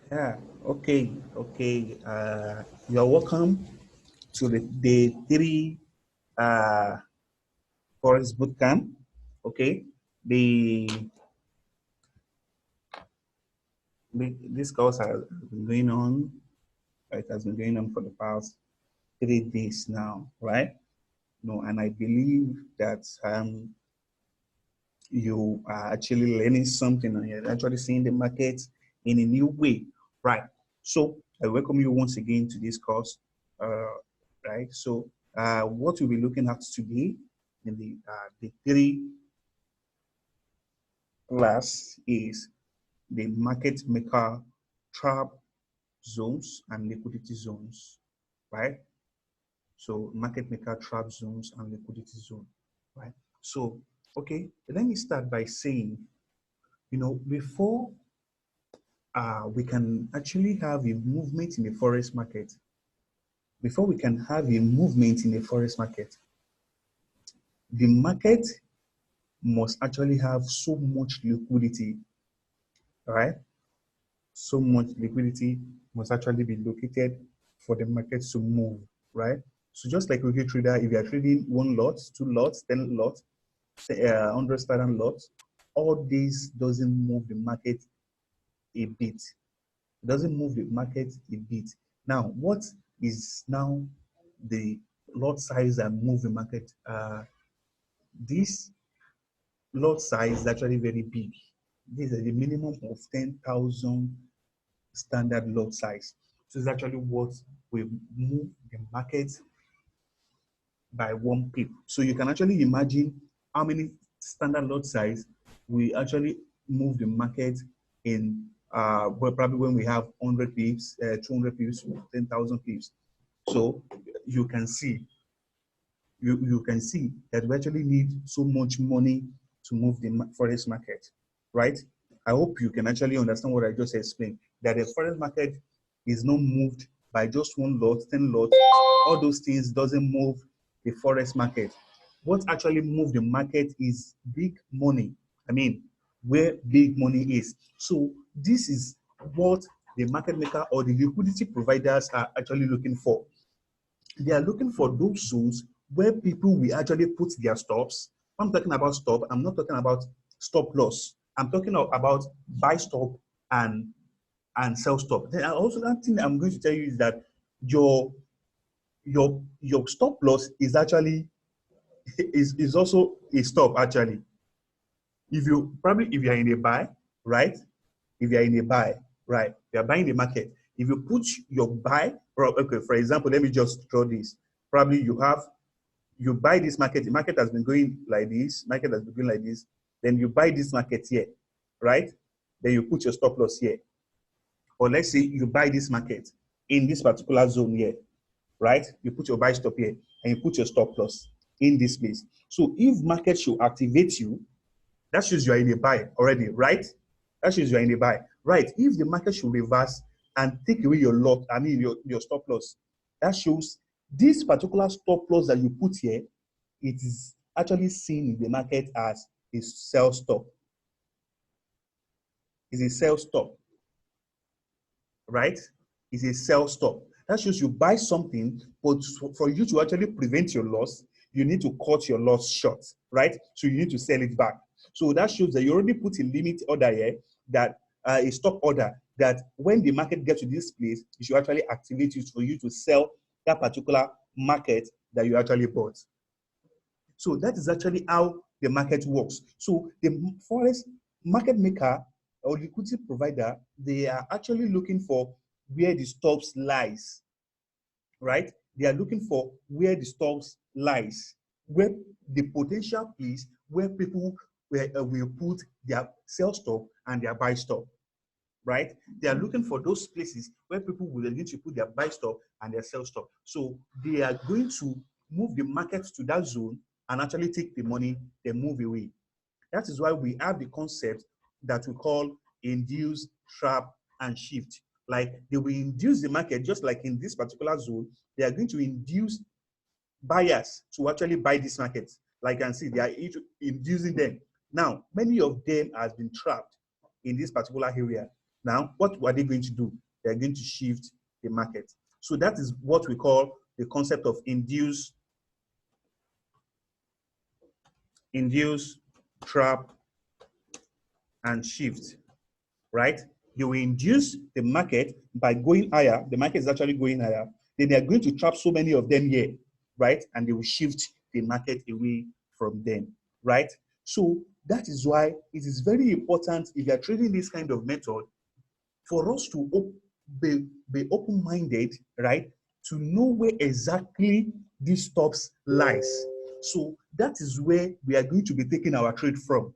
Yeah, okay. You're welcome to the day three uh, Forest Bootcamp. Okay, the, this course has been going on. It has been going on for the past 3 days now, right? No, and I believe that you are actually learning something and you're actually seeing the market in a new way, right? So I welcome you once again to this course, uh, right? So what we'll be looking at today in the three class is the market maker trap zones and liquidity zones, right? So market maker trap zones and liquidity zone, right? So, okay, let me start by saying, before we can actually have a movement in the forex market. Before we can have a movement in the forex market, the market must actually have so much liquidity, right? So much liquidity must actually be located for the market to move, right? So just like with a trader, if you are trading one lot, two lots, 10 lots, 100 standard lots, all these doesn't move the market a bit. It doesn't move the market a bit. Now, what is now the lot size and move the market? This lot size is actually very big. This is the minimum of 10,000 standard lot size. So it's actually what will move the market by one pip. So you can actually imagine how many standard lot size we actually move the market in well, probably when we have 100 pips, 200 pips, 10,000 pips. So you can see, you can see that we actually need so much money to move the forex market, right? I hope you can actually understand what I just explained, that the forex market is not moved by just one lot, 10 lots. All those things doesn't move the forex market. What actually move the market is big money. I mean, where big money is. So this is what the market maker or the liquidity providers are actually looking for. They are looking for those zones where people will actually put their stops. When I'm talking about stop, I'm not talking about stop loss. I'm talking about buy stop and sell stop. Then also that thing I'm going to tell you is that your your stop loss is actually is also a stop actually. If you're in a buy, right? If you're in a buy, right? You're buying the market. If you put your buy, okay, for example, let me just draw this. Probably you buy this market, the market has been going like this, market has been going like this, then you buy this market here, right? Then you put your stop loss here. Or let's say you buy this market in this particular zone here, right? You put your buy stop here and you put your stop loss in this place. So if market should activate you, that shows you are in a buy already, right? That shows you are in a buy, right? If the market should reverse and take away your lot, I mean your stop loss, that shows this particular stop loss that you put here, it is actually seen in the market as a sell stop. It's a sell stop, right? It's a sell stop. That shows you buy something, but for you to actually prevent your loss, you need to cut your loss short, right? So you need to sell it back. So that shows that you already put a limit order here, that a stop order, that when the market gets to this place, you should actually activate it for you to sell that particular market that you actually bought. So that is actually how the market works. So the forex market maker or liquidity provider, they are actually looking for where the stops lies, right? They are looking for where the stops lies, where the potential place where people will put their sell stop and their buy stop, right? They are looking for those places where people will need to put their buy stop and their sell stop. So they are going to move the market to that zone and actually take the money, then move away. That is why we have the concept that we call induce, trap, and shift. Like they will induce the market, just like in this particular zone, they are going to induce buyers to actually buy this market. Like you can see, they are inducing them. Now, many of them has been trapped in this particular area. Now, what are they going to do? They're going to shift the market. So that is what we call the concept of induce, trap, and shift, right? They will induce the market by going higher. The market is actually going higher. Then they are going to trap so many of them here, right? And they will shift the market away from them, right? So that is why it is very important if you are trading this kind of method for us to be open-minded, right? To know where exactly these stops lies. So that is where we are going to be taking our trade from,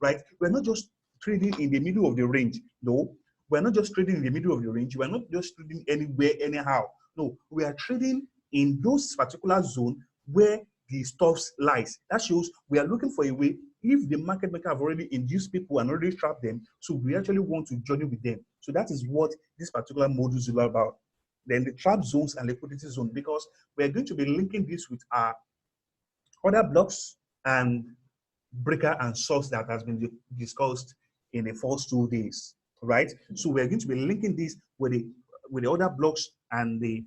right? We're not just trading in the middle of the range. No, we're not just trading in the middle of the range. We're not just trading anywhere, anyhow. No, we are trading in those particular zone where the stops lies. That shows we are looking for a way. If the market maker have already induced people and already trapped them, so we actually want to journey with them. So that is what this particular module is all about. Then the trap zones and liquidity zone, because we're going to be linking this with our other blocks and breaker and source that has been discussed in the first 2 days, right? So we're going to be linking this with the other blocks and the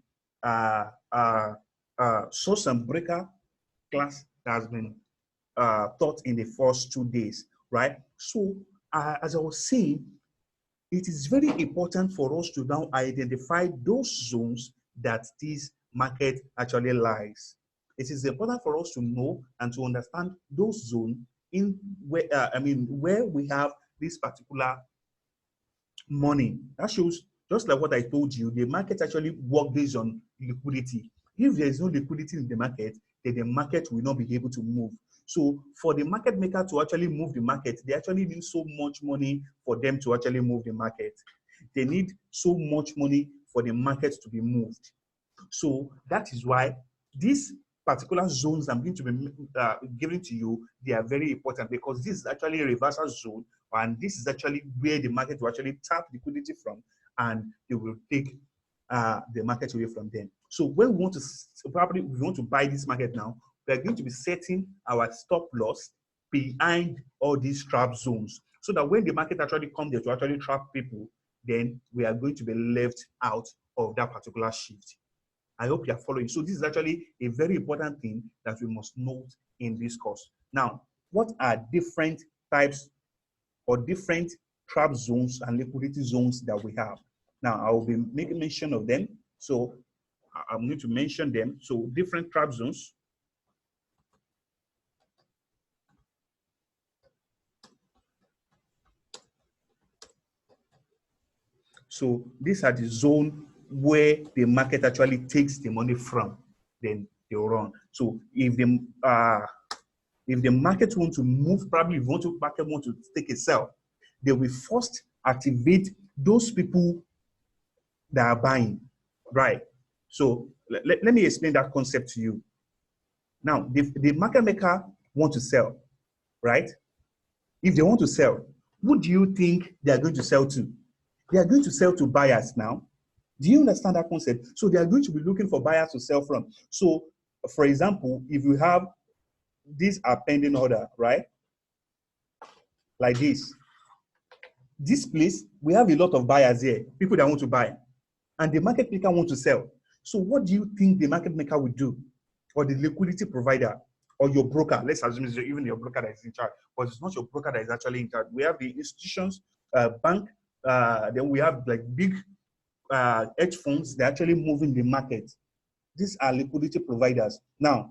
source and breaker class that has been taught in the first 2 days, right? So as I was saying, it is very important for us to now identify those zones that this market actually lies. It is important for us to know and to understand those zones in where where we have this particular money. That shows, just like what I told you, the market actually works based on liquidity. If there is no liquidity in the market, then the market will not be able to move. So for the market maker to actually move the market, they actually need so much money for them to actually move the market. They need so much money for the market to be moved. So that is why these particular zones I'm going to be giving to you, they are very important, because this is actually a reversal zone, and this is actually where the market will actually tap liquidity from, and they will take the market away from them. So when we want to probably we want to buy this market now, we are going to be setting our stop loss behind all these trap zones, so that when the market actually comes there to actually trap people, then we are going to be left out of that particular shift. I hope you are following. So this is actually a very important thing that we must note in this course. Now, what are different types or different trap zones and liquidity zones that we have? Now, I will be making mention of them. So I'm going to mention them. So different trap zones. So these are the zone where the market actually takes the money from, then they run. So if the market want to move, probably if market want to take a sell, they will first activate those people that are buying, right? So let me explain that concept to you. Now, the market maker want to sell, right? If they want to sell, who do you think they are going to sell to? They are going to sell to buyers now. Do you understand that concept? So they are going to be looking for buyers to sell from. So, for example, if you have these are pending order, right? Like this. This place, we have a lot of buyers here, people that want to buy, and the market maker want to sell. So what do you think the market maker would do? Or the liquidity provider, or your broker? Let's assume it's even your broker that is in charge, but it's not your broker that is actually in charge. We have the institutions, bank, then we have like big hedge funds, they're actually moving the market. These are liquidity providers. Now,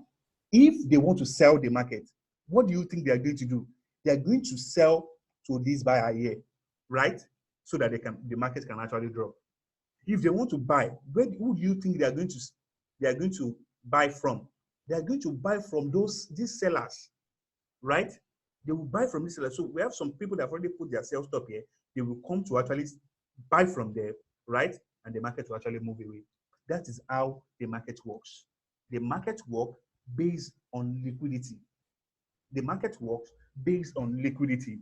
if they want to sell the market, what do you think they are going to do? They are going to sell to this buyer here, right? So that the market can actually drop. If they want to buy, who do you think they are going to buy from? They are going to buy from these sellers, right? They will buy from these sellers. So we have some people that have already put their sell stop here. They will come to actually buy from there, right? And the market will actually move away. That is how the market works. The market works based on liquidity. The market works based on liquidity.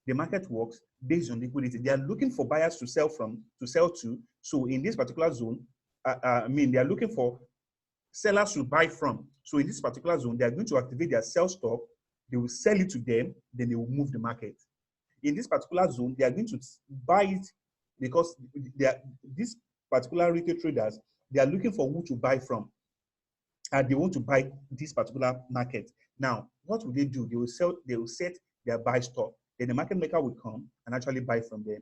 The market works based on liquidity. They are looking for buyers to sell to. So in this particular zone, they are looking for sellers to buy from. So in this particular zone, they are going to activate their sell stop. They will sell it to them. Then they will move the market. In this particular zone, they are going to buy it because they are, these particular retail traders, they are looking for who to buy from, and they want to buy this particular market. Now, what will they do? They will set their buy stop. Then the market maker will come and actually buy from them.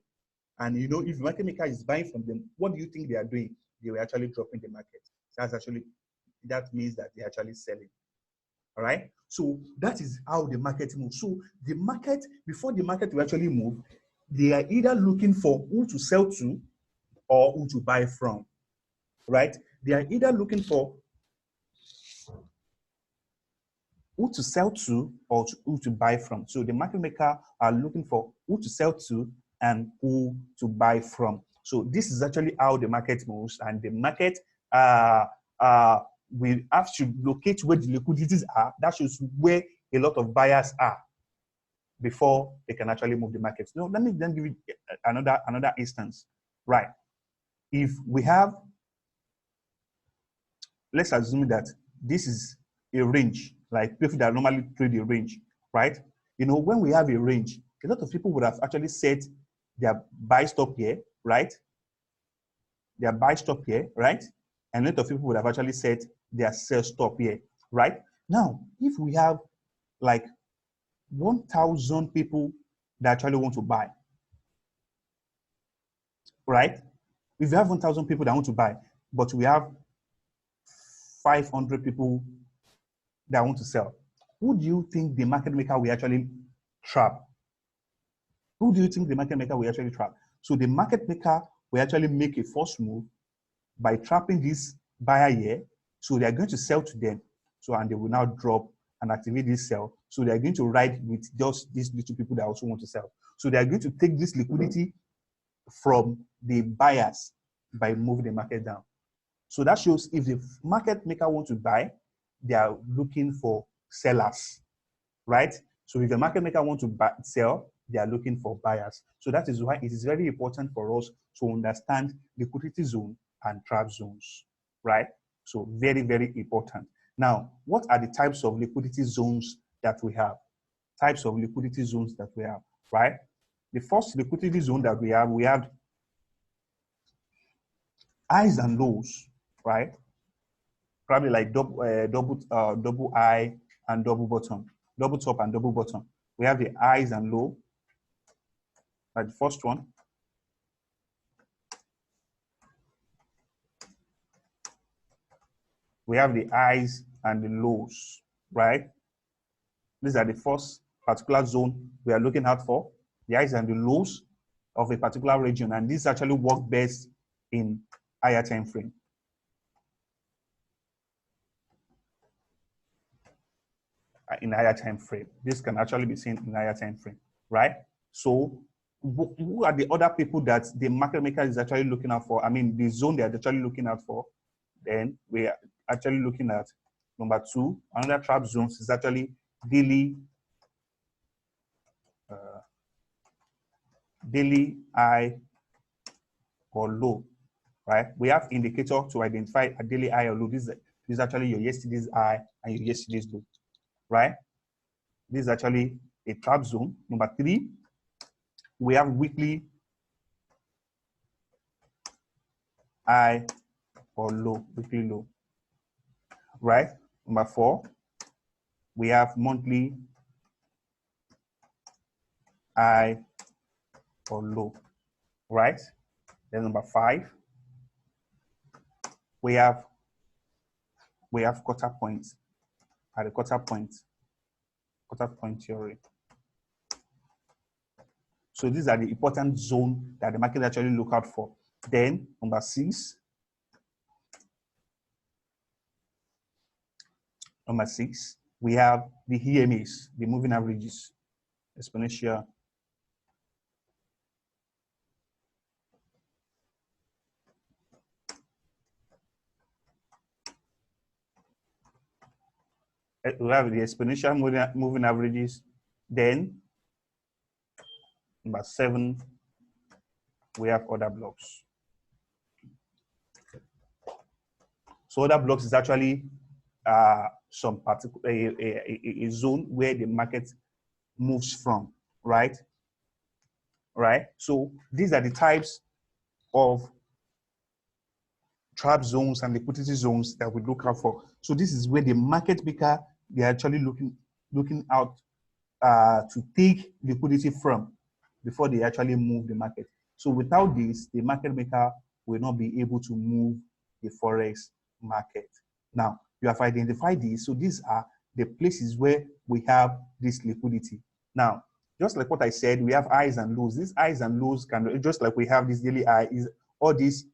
And you know, if the market maker is buying from them, what do you think they are doing? They were actually dropping the market. That means that they're actually selling. All right. So that is how the market moves. So the market, before the market will actually move, they are either looking for who to sell to or who to buy from. Right? They are either looking for who to sell to or who to buy from. So the market maker are looking for who to sell to and who to buy from. So this is actually how the market moves, and the market we have to locate where the liquidities are. That shows where a lot of buyers are before they can actually move the market. So let me then give you another instance. Right. If we have, let's assume that this is a range, like people that normally trade a range, right? You know, when we have a range, a lot of people would have actually set their buy stop here, right? Their buy stop here, right? And a lot of people would have actually set their sell stop here, right? Now, if we have like 1,000 people that actually want to buy, right? If we have 1,000 people that want to buy, but we have 500 people that want to sell, who do you think the market maker will actually trap? Who do you think the market maker will actually trap? So the market maker will actually make a first move by trapping this buyer here. So they are going to sell to them. So, and they will now drop and activate this sell. So they are going to ride with just these little people that also want to sell. So they are going to take this liquidity from the buyers by moving the market down. So that shows if the market maker wants to buy, they are looking for sellers, right? So if the market maker wants to sell, they are looking for buyers. So that is why it is very important for us to understand liquidity zone and trap zones, right? So very, very important. Now, what are the types of liquidity zones that we have? Types of liquidity zones that we have, right? The first liquidity zone that we have highs and lows, right? Probably like double high and double bottom, double top and double bottom. We have the highs and low, like the first one. We have the highs and the lows, right? These are the first particular zone we are looking out for, the highs and the lows of a particular region. And this actually works best in higher time frame. In higher time frame. This can actually be seen in higher time frame, right? So who are the other people that the market maker is actually looking out for? I mean, the zone they are actually looking out for. Then we are actually looking at number 2. Another trap zones is actually daily high or low, right? We have indicator to identify a daily high or low. This is actually your yesterday's high and your yesterday's low, right? This is actually a trap zone. Number 3, we have weekly high or low, weekly low, right? Number 4, we have monthly high or low, right? Then number 5, we have quarter points at the quarter point theory. So these are the important zone that the market actually look out for. Then number 6, we have the EMAs, the moving averages, exponential. We have the exponential moving averages. Then number 7, we have other blocks. So other blocks is actually some particular a zone where the market moves from, right? Right. So these are the types of trap zones and liquidity zones that we look out for. So this is where the market maker, they're actually looking out to take liquidity from before they actually move the market. So without this, the market maker will not be able to move the forex market. Now, you have identified these. So these are the places where we have this liquidity. Now, just like what I said, we have highs and lows. These highs and lows can, just like we have this daily high, is all these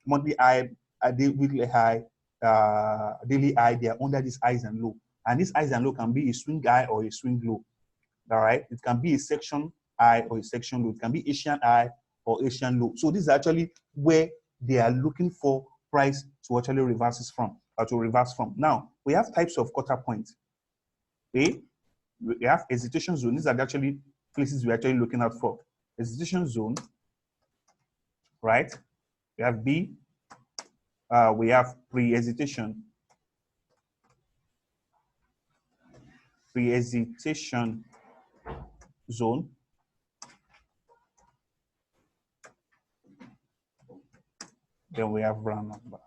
monthly high, weekly high, daily high, they are under these highs and low. And this highs and low can be a swing high or a swing low. All right, it can be a section high or a section low. It can be Asian high or Asian low. So this is actually where they are looking for price to actually reverse from, or to reverse from. Now we have types of quarter points. A, we have hesitation zone. These are actually places we're actually looking out for. Hesitation zone, right? We have B. We have pre-hesitation. Pre-hesitation zone. Then we have round number.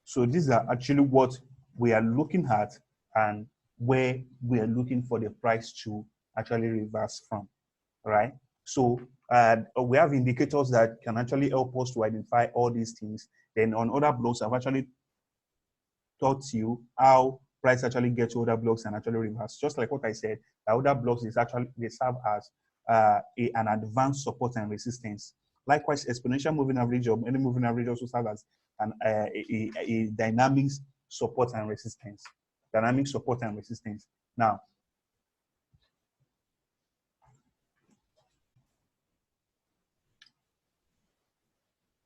So these are actually what we are looking at and where we are looking for the price to actually reverse from, right? So we have indicators that can actually help us to identify all these things. Then on other blocks, I've actually taught you how price actually gets to other blocks and actually reverse. Just like what I said, the other blocks is actually, they serve as an advanced support and resistance. Likewise, exponential moving average or any moving average also serves as a dynamic support and resistance. Dynamic support and resistance. Now,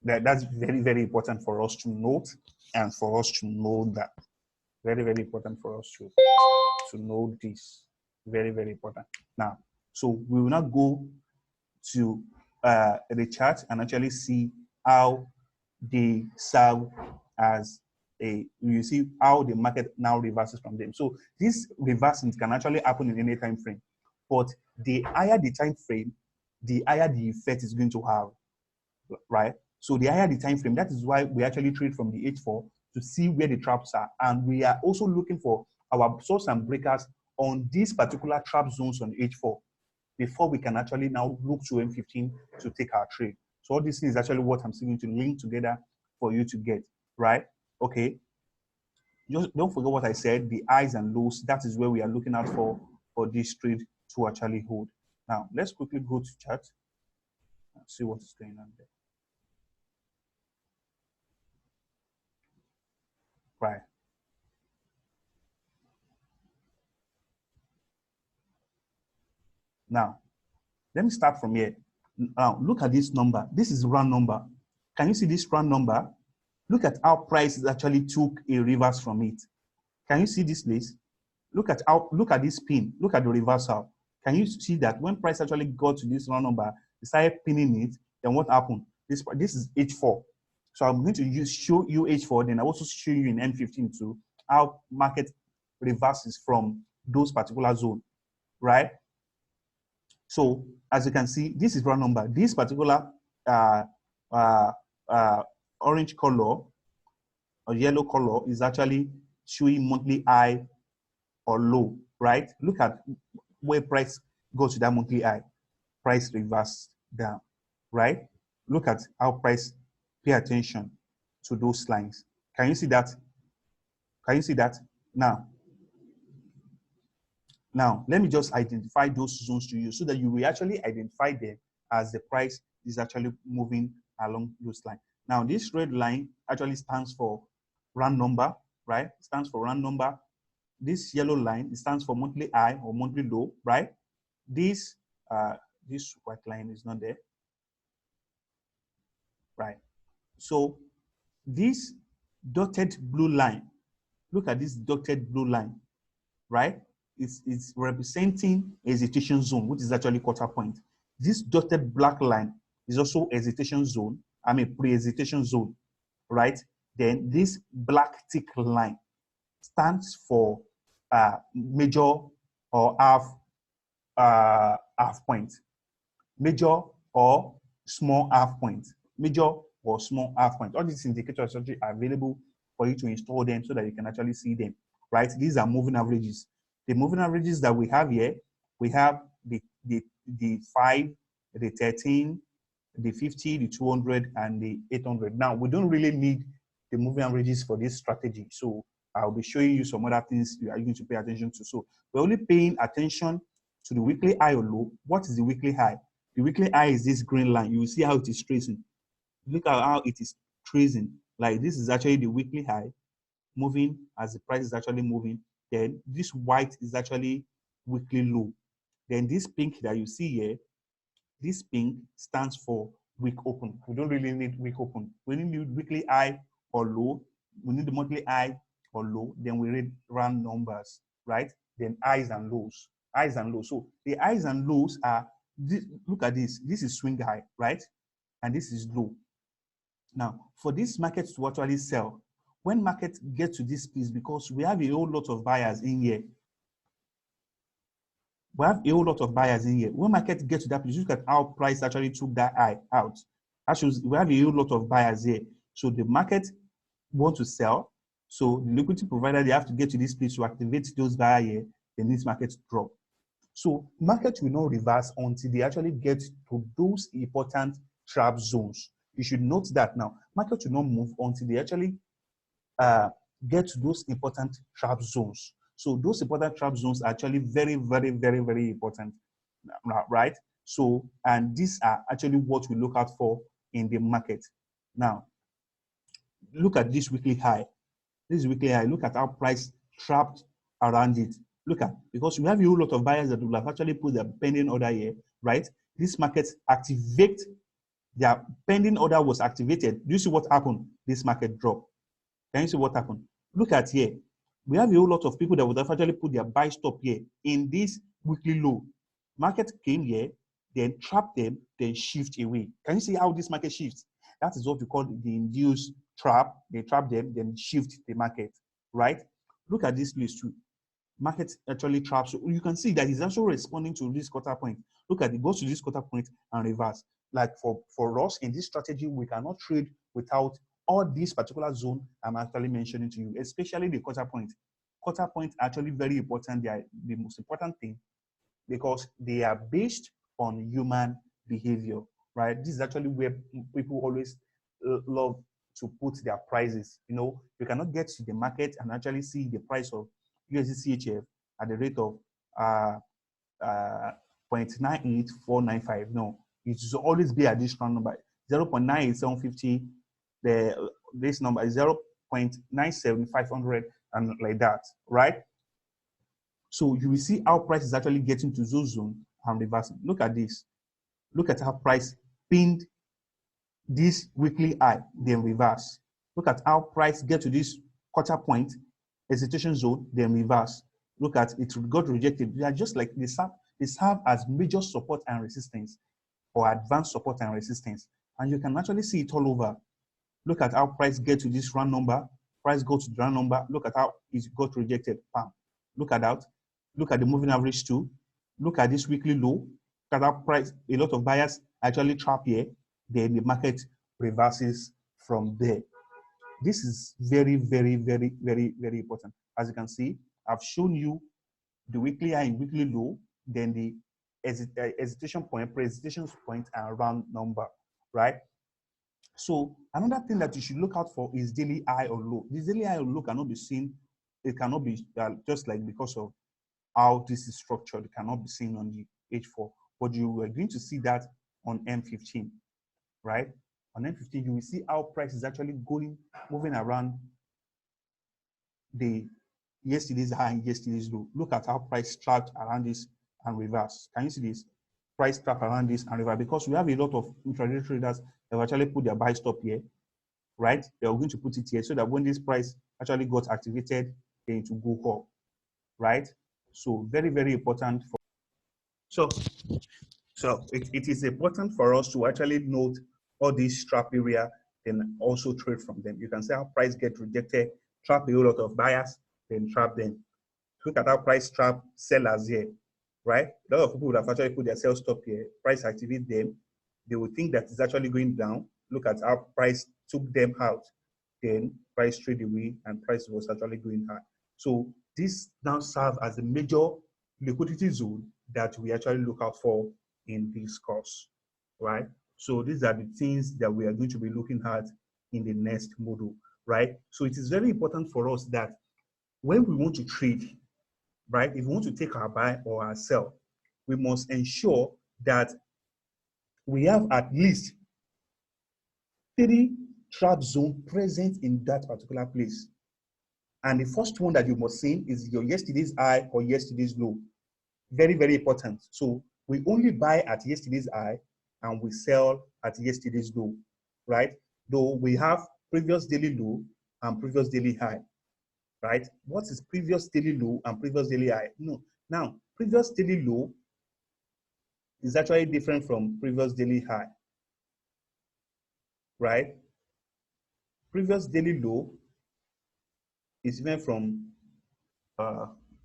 that's very, very important for us to note and for us to know that. Very, very important for us to know this. Very, very important. Now, so we will not go to the chart and actually see how they serve as you see how the market now reverses from them. So these reversing can actually happen in any time frame, but the higher the time frame, the higher the effect is going to have, right? So the higher the time frame, that is why we actually trade from the H4 to see where the traps are, and we are also looking for our source and breakers on these particular trap zones on H4 before we can actually now look to M15 to take our trade. So all this is actually what I'm going to link together for you to get, right? Okay. Just don't forget what I said, the highs and lows, that is where we are looking out for this trade to actually hold. Now, let's quickly go to chart and see what is going on there. Right. Now, let me start from here. Now, look at this number. This is round number. Can you see this round number? Look at how price actually took a reverse from it. Can you see this place? Look at this pin. Look at the reversal. Can you see that when price actually got to this round number, it started pinning it, then what happened? This is H4. So I'm going to show you H4, then I also show you in M15 too, how market reverses from those particular zone, right? So as you can see, this is round number. This particular orange color or yellow color is actually showing monthly high or low, right? Look at where price goes to that monthly high, price reverse down, right? Look at how price, pay attention to those lines. Can you see that? Can you see that? Now, let me just identify those zones to you so that you will actually identify them as the price is actually moving along those lines. Now, this red line actually stands for round number, right? It stands for round number. This yellow line, it stands for monthly high or monthly low, right? This white line is not there, right? So this dotted blue line, look at this dotted blue line, right? It's representing hesitation zone, which is actually quarter point. This dotted black line is also hesitation zone, pre-hesitation zone, right? Then this black thick line stands for major or half point. Major or small half point, major or small half point. All these indicators are actually available for you to install them so that you can actually see them, right? These are moving averages. The moving averages that we have here, we have the 5, the 13, the 50, the 200, and the 800. Now, we don't really need the moving averages for this strategy. So I'll be showing you some other things you are going to pay attention to. So we're only paying attention to the weekly high or low. What is the weekly high? The weekly high is this green line. You will see how it is tracing. Look at how it is tracing. Like this is actually the weekly high moving as the price is actually moving. Then this white is actually weekly low. Then this pink that you see here, this pink stands for week open. We don't really need week open. We need weekly high or low. We need the monthly high or low. Then we read round numbers, right? Then highs and lows. Highs and lows. So the highs and lows are, this, look at this. This is swing high, right? And this is low. Now, for this market to actually sell, when market gets to this piece, because we have a whole lot of buyers in here, we have a whole lot of buyers in here. When market gets to that place, look at how price actually took that high out. That shows we have a whole lot of buyers here. So the market wants to sell. So the liquidity provider, they have to get to this place to activate those buyers here. Then this market drop. So market will not reverse until they actually get to those important trap zones. You should note that now. Market will not move until they actually get to those important trap zones. So those important trap zones are actually very, very, very, very important, right? So, and these are actually what we look out for in the market. Now, look at this weekly high. This is weekly high. Look at how price trapped around it. Look at, because we have a whole lot of buyers that will have actually put their pending order here, right? This market activate, their pending order was activated. Do you see what happened? This market dropped. Can you see what happened? Look at here. We have a whole lot of people that would have actually put their buy stop here in this weekly low. Market came here, then trapped them, then shift away. Can you see how this market shifts? That is what we call the induced trap. They trap them, then shift the market, right? Look at this place too. Market actually traps. So you can see that he's also responding to this quarter point. Look at it, goes to this quarter point and reverse. Like for us in this strategy, we cannot trade without all this particular zone I'm actually mentioning to you, especially the quarter point. Quarter point are actually very important. They are the most important thing because they are based on human behavior, right? This is actually where people always love to put their prices. You know, you cannot get to the market and actually see the price of USD CHF at the rate of 0.98495. No, it should always be at this round number, 0.98750. This number is 0.97500 and like that, right? So you will see how price is actually getting to those zone and reversing. Look at this. Look at how price pinned this weekly high, then reverse. Look at how price get to this quarter point, hesitation zone, then reverse. Look at it got rejected. They are just like they serve as major support and resistance or advanced support and resistance. And you can actually see it all over. Look at how price get to this round number. Price go to the round number. Look at how it got rejected. Bam. Look at that. Look at the moving average too. Look at this weekly low. Look at that price. A lot of buyers actually trap here. Then the market reverses from there. This is very, very, very, very, very important. As you can see, I've shown you the weekly high and weekly low, then the hesitation point, pre-hesitation point, and round number, right? So another thing that you should look out for is daily high or low. This daily high or low cannot be seen. It cannot be just like because of how this is structured. It cannot be seen on the H4, but you are going to see that on M15, right? On M15, you will see how price is actually moving around the yesterday's high and yesterday's low. Look at how price trapped around this and reverse. Can you see this? Price trapped around this and reverse, because we have a lot of intraday traders that have actually put their buy stop here, right? They are going to put it here so that when this price actually got activated, then to go up, right? So very, very important. So it is important for us to actually note all these trap area, then also trade from them. You can see how price get rejected, trap a whole lot of buyers, then trap them. Look at how price trap sellers here, right? A lot of people would have actually put their sell stop here, price activate them, They will think that it's actually going down. Look at how price took them out. Then price trade away and price was actually going high. So this now serves as a major liquidity zone that we actually look out for in this course, right? So these are the things that we are going to be looking at in the next module, right? So it is very important for us that when we want to trade, right, if we want to take our buy or our sell, we must ensure that we have at least 3 trap zone present in that particular place. And the first one that you must see is your yesterday's high or yesterday's low. Very, very important. So we only buy at yesterday's high and we sell at yesterday's low, right? Though we have previous daily low and previous daily high, right? What is previous daily low and previous daily high? No. Now, previous daily low is actually different from previous daily high, right? Previous daily low is different from,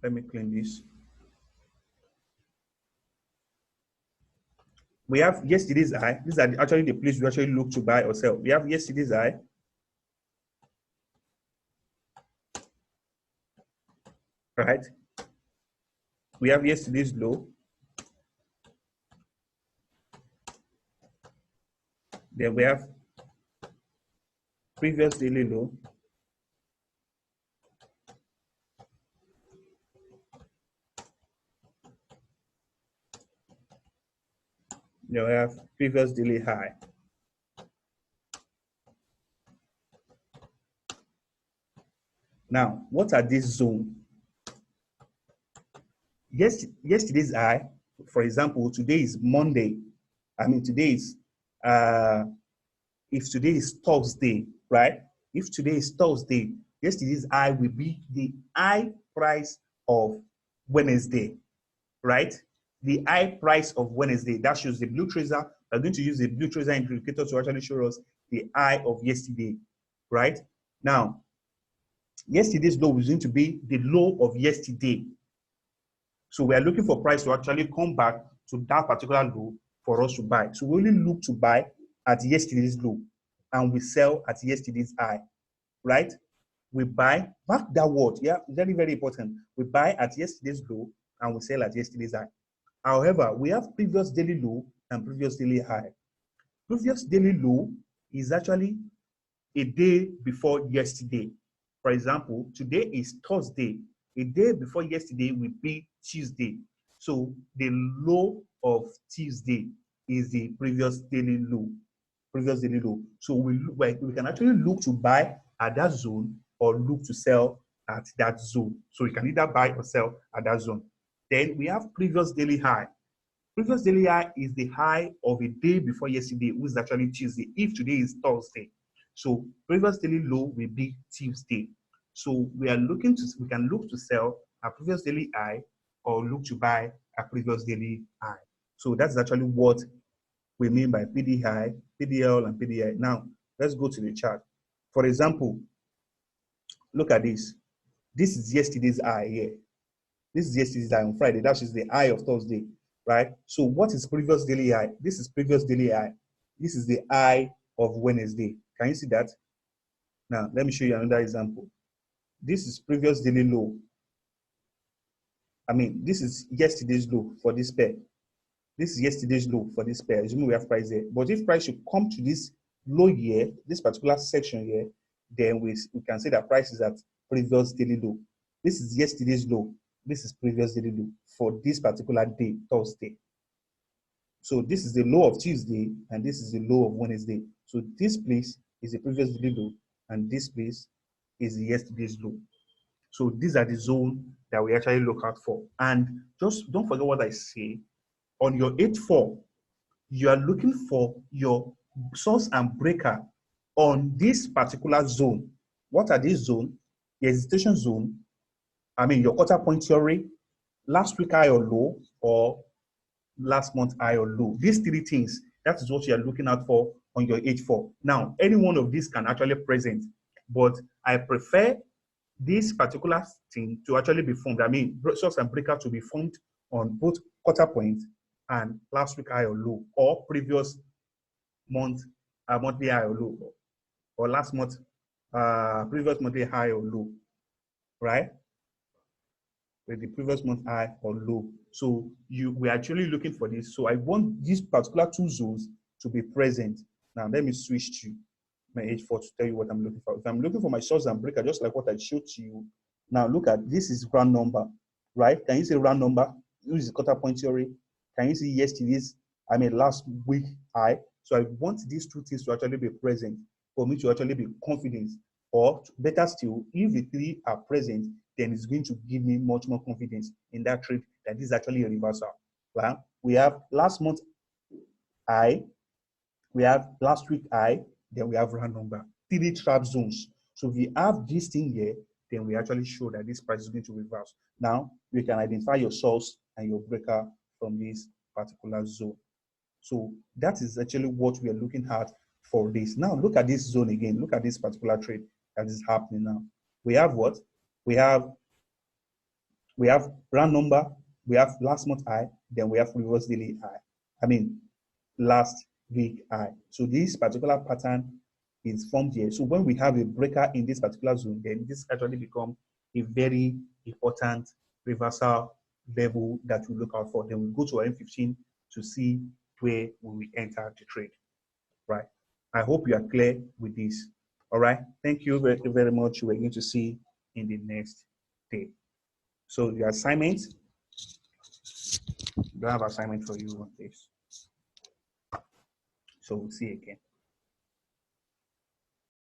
let me clean this. We have yesterday's high. These are actually the place we actually look to buy or sell. We have yesterday's high, right? We have yesterday's low. Then we have previous daily low. Then we have previous daily high. Now, what are these zones? Yesterday's high, for example, today is Monday. I mean, today is, if today is Thursday, right? If today is Thursday, yesterday's high will be the high price of Wednesday, right? The high price of Wednesday. That shows the blue tracer. We're going to use the blue tracer indicator to actually show us the high of yesterday, right? Now, yesterday's low is going to be the low of yesterday. So we are looking for price to actually come back to that particular low for us to buy. So we only look to buy at yesterday's low and we sell at yesterday's high, right? We buy, mark that word, yeah, very, very important. We buy at yesterday's low and we sell at yesterday's high. However, we have previous daily low and previous daily high. Previous daily low is actually a day before yesterday. For example, today is Thursday. A day before yesterday will be Tuesday. So the low of Tuesday is the previous daily low. Previous daily low. So we can actually look to buy at that zone or look to sell at that zone. So you can either buy or sell at that zone. Then we have previous daily high. Previous daily high is the high of a day before yesterday, which is actually Tuesday, if today is Thursday. So previous daily low will be Tuesday. So we can look to sell a previous daily high or look to buy a previous daily high. So that's actually what we mean by PD high, PDL, and PDI. Now, let's go to the chart. For example, look at this. This is yesterday's high here. This is yesterday's high on Friday. That is the high of Thursday, right? So what is previous daily high? This is previous daily high. This is the high of Wednesday. Can you see that? Now, let me show you another example. This is previous daily low. I mean, this is yesterday's low for this pair. This is yesterday's low for this pair. Assuming we have price there. But if price should come to this low here, this particular section here, then we can say that price is at previous daily low. This is yesterday's low. This is previous daily low for this particular day, Thursday. So this is the low of Tuesday, and this is the low of Wednesday. So this place is the previous daily low, and this place is the yesterday's low. So these are the zone that we actually look out for. And just don't forget what I say. On your 8-4, you are looking for your source and breaker on this particular zone. What are these zones? The hesitation zone, I mean your quarter point theory, last week high or low, or last month high or low. These three things, that is what you are looking out for on your 8-4. Now, any one of these can actually present, but I prefer this particular thing to actually be formed. I mean, source and breaker to be formed on both quarter point and last week high or low, or previous month monthly high or low, or last month previous monthly high or low, right? With the previous month high or low. So we're actually looking for this. So I want these particular two zones to be present. Now let me switch to my H4 to tell you what I'm looking for. If I'm looking for my source and breaker, just like what I showed to you. Now look at this is round number, right? Can you see round number? Use the quarter point theory. Can you see yesterday's, last week high? So I want these two things to actually be present for me to actually be confident. Or better still, if the three are present, then it's going to give me much more confidence in that trade that this is actually a reversal. Right? We have last month high, we have last week high, then we have round number, three trap zones. So if we have this thing here, then we actually show that this price is going to reverse. Now you can identify your source and your breaker from this particular zone. So that is actually what we are looking at for this. Now look at this zone again. Look at this particular trade that is happening now. We have what? We have round number, we have last month high, then we have reverse daily high. Last week high. So this particular pattern is formed here. So when we have a breaker in this particular zone, then this actually become a very important reversal level that we look out for. Then we go to our M15 to see where we will enter the trade, right? I hope you are clear with this. All right. Thank you very, very much. We're going to see in the next day. So the assignment, I don't have assignment for you on this. So we'll see again.